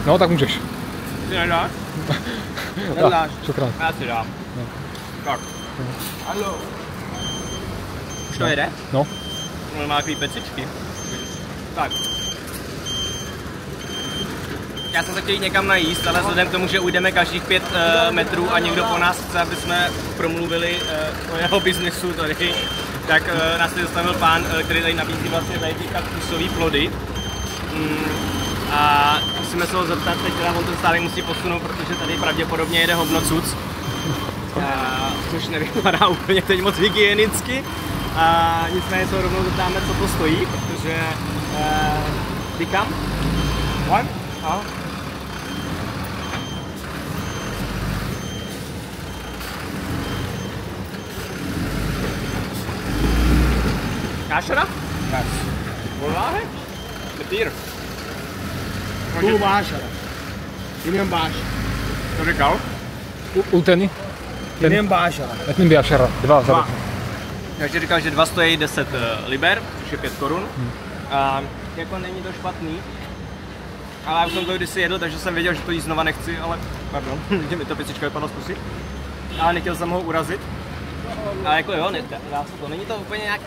No, tak můžeš. Ty nedáš? Nedáš. Šukrát. Já si dám. No. Tak. Hallo. Už to jede? No. No, má takový pecičky. Tak. Já jsem se chtěl jít někam najíst, ale vzhledem k tomu, že ujdeme každých 5 metrů a někdo po nás chce, aby jsme promluvili o jeho biznesu tady, tak nás tady zastavil pán, který tady nabízí vlastně tady ty kaktusové plody. A musíme se ho zeptat, teď teda on ten stále musí posunout, protože tady pravděpodobně jede hovnocuc. Což nevypadá úplně teď moc hygienicky. A nicméně se ho rovnou zeptáme, co to stojí, protože vykam? One? A? Kašera? Yes. Wallahi? Ketir. Tu بعشرة. اثنين ب10. Co říkal? Ulteny? 2 ب10. Etným biašera. 2 za rok. Takže říkal, že 2 stojí 10 liber, což je 5 korun. A jako není to špatný. Ale já už jsem to kdysi jedl, takže jsem věděl, že to jíst znova nechci, ale pardon, že mi to pěcička vypadlo zkusit. Ale nechtěl jsem ho urazit. Ale jako jo, dá se to. Není to úplně nějak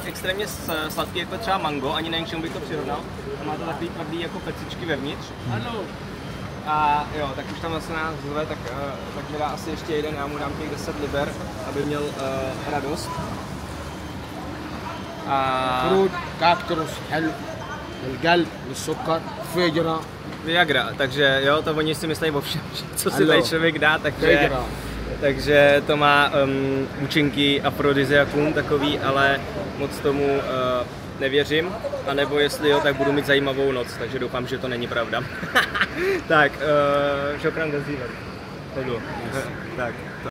extrémně sladký, jako třeba mango, ani nevím, k čemu bych to přirovnal. A má to takový tvrdý jako pecičky vevnitř. A jo, tak už tam zase nás zve, tak mi dá asi ještě jeden, já mu dám těch 10 liber, aby měl radost. فروت كاكتروس حلو للقلب للسكر فجرة. Viagra, takže jo, to oni si myslí o všem, co si tady člověk dá, takže to má účinky afrodiziakum takový, ale moc tomu nevěřím, anebo jestli jo, tak budu mít zajímavou noc, takže doufám, že to není pravda. Tak, šokran gazívat. Tak.